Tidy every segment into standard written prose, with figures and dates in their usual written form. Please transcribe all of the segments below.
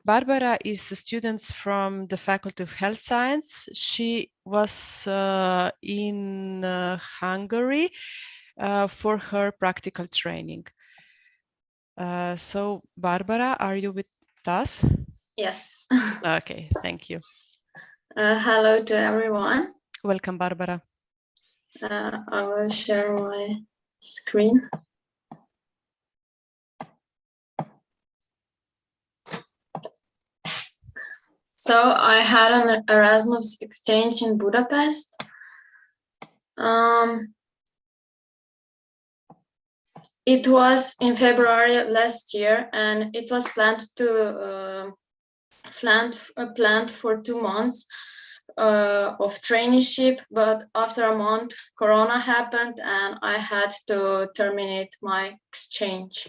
Barbara is a student from the Faculty of Health Science. She was in Hungary for her practical training. So, Barbara, are you with us? Yes. Okay, thank you. Hello to everyone. Welcome, Barbara. I will share my screen. So I had an Erasmus exchange in Budapest. It was in February last year, and it was planned for 2 months of traineeship, but after a month, Corona happened, and I had to terminate my exchange.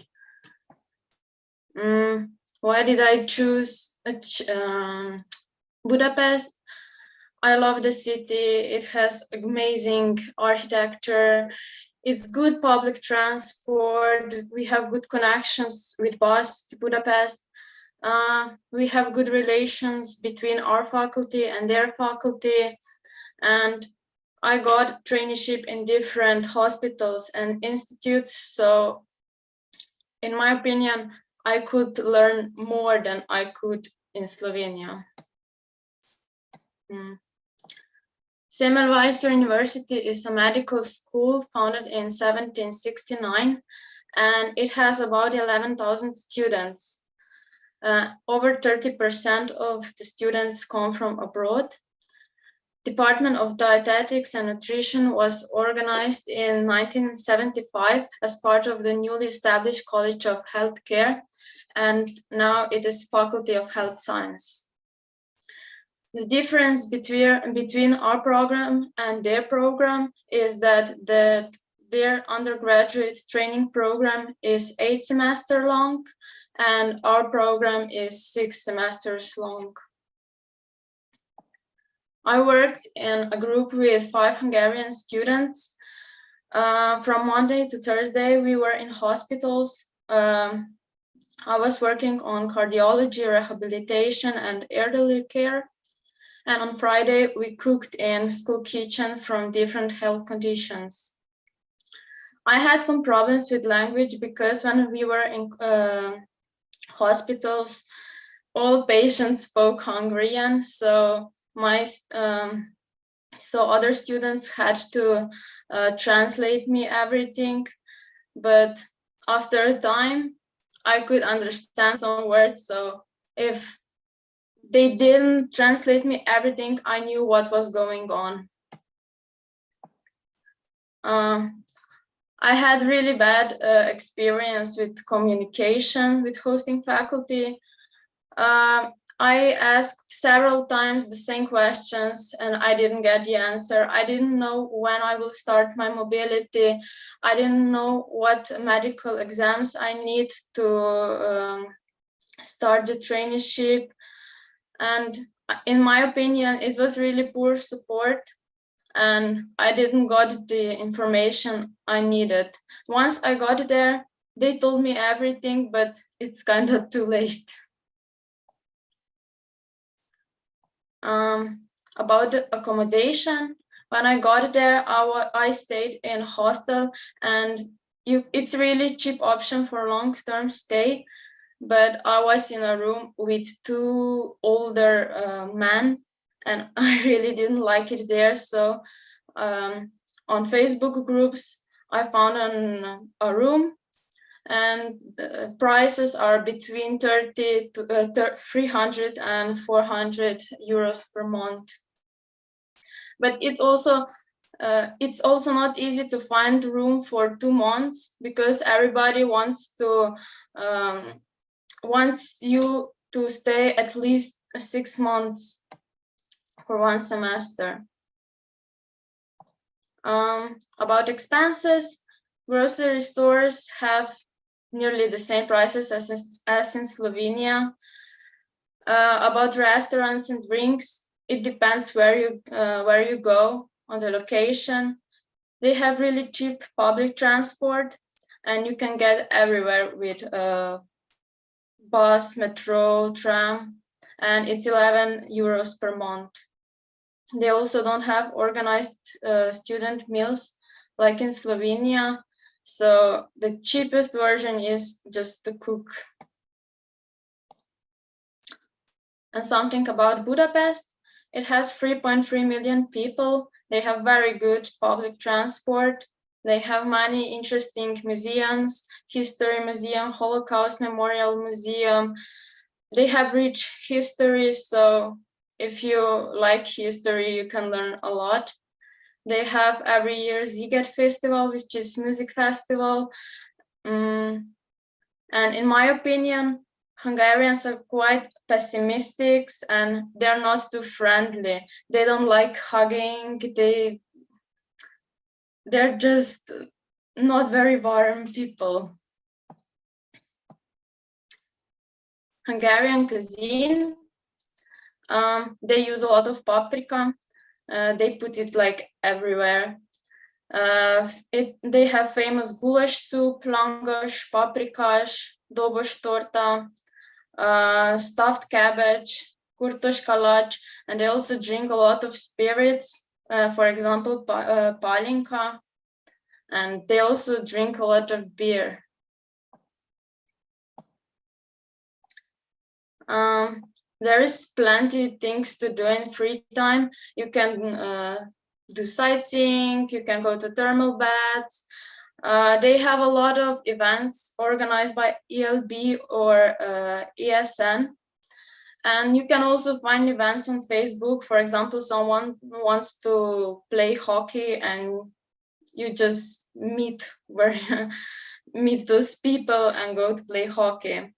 Why did I choose Budapest? I love the city. It has amazing architecture. It's good public transport. We have good connections with bus to Budapest. We have good relations between our faculty and their faculty. And I got traineeship in different hospitals and institutes. So in my opinion, I could learn more than I could in Slovenia. Semmelweis University is a medical school founded in 1769, and it has about 11,000 students. Over 30% of the students come from abroad. Department of Dietetics and Nutrition was organized in 1975 as part of the newly established College of Healthcare, and now it is Faculty of Health Science. The difference between our program and their program is that their undergraduate training program is 8 semesters long, and our program is 6 semesters long. I worked in a group with 5 Hungarian students. From Monday to Thursday, we were in hospitals. I was working on cardiology, rehabilitation, and elderly care. And on Friday, we cooked in school kitchen from different health conditions. I had some problems with language because when we were in hospitals, all patients spoke Hungarian, so other students had to translate me everything. But after a time, I could understand some words. So if they didn't translate me everything, I knew what was going on. I had really bad experience with communication with hosting faculty. I asked several times the same questions and I didn't get the answer. I didn't know when I will start my mobility. I didn't know what medical exams I need to start the traineeship. And in my opinion, it was really poor support and I didn't got the information I needed. Once I got there, they told me everything, but it's kind of too late. About the accommodation, when I got there, I stayed in hostel, and it's really cheap option for long-term stay. But I was in a room with 2 older men, and I really didn't like it there. So on Facebook groups, I found a room, and the prices are between 30 to 300 and 400 euros per month. But it's also not easy to find room for 2 months because everybody wants you to stay at least 6 months for 1 semester. About expenses, grocery stores have nearly the same prices as in Slovenia. About restaurants and drinks, it depends where you go on the location. They have really cheap public transport, and you can get everywhere with bus, metro, tram, and it's 11 euros per month. They also don't have organized student meals like in Slovenia. So the cheapest version is just to cook. And something about Budapest, it has 3.3 million people. They have very good public transport. They have many interesting museums, history museum, Holocaust Memorial Museum. They have rich history, so if you like history, you can learn a lot. They have every year Ziget Festival, which is music festival. And in my opinion, Hungarians are quite pessimistic and they're not too friendly. They don't like hugging. They're just not very warm people. Hungarian cuisine, they use a lot of paprika. They put it like everywhere. They have famous goulash soup, langosh, paprikash, dobos torta, stuffed cabbage, kurtos kalács, and they also drink a lot of spirits, for example, palinka, and they also drink a lot of beer. There is plenty things to do in free time. You can do sightseeing, you can go to thermal baths. They have a lot of events organized by ELB or ESN. And you can also find events on Facebook. For example, someone wants to play hockey and you just meet those people and go to play hockey.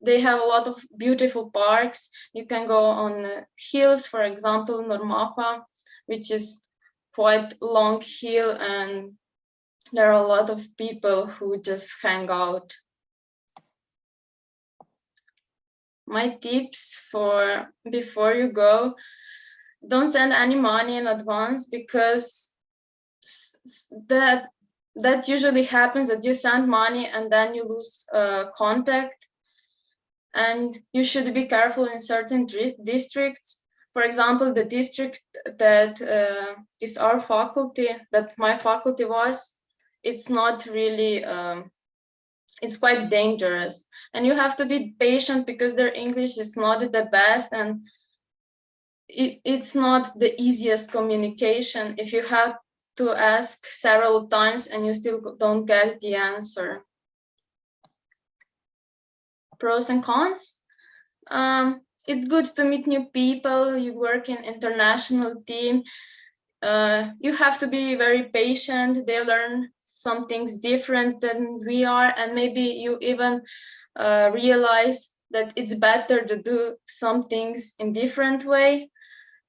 They have a lot of beautiful parks. You can go on hills, for example, Normafa, which is quite long hill, and there are a lot of people who just hang out. My tips for before you go, don't send any money in advance, because that usually happens, that you send money and then you lose contact. And you should be careful in certain districts. For example, the district that is our faculty, that my faculty was, it's not really, it's quite dangerous. And you have to be patient because their English is not the best, and it's not the easiest communication if you have to ask several times and you still don't get the answer. Pros and cons. It's good to meet new people. You work in international team. You have to be very patient. They learn some things different than we are, and maybe you even realize that it's better to do some things in different way.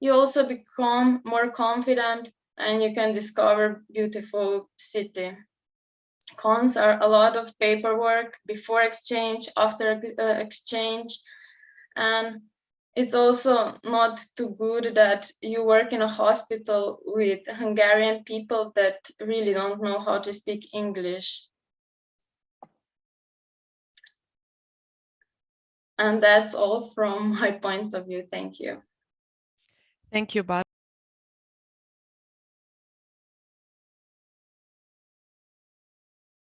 You also become more confident and you can discover beautiful city. Cons are a lot of paperwork before exchange, after exchange, and it's also not too good that you work in a hospital with Hungarian people that really don't know how to speak English. And that's all from my point of view. Thank you. Thank you, Barbara.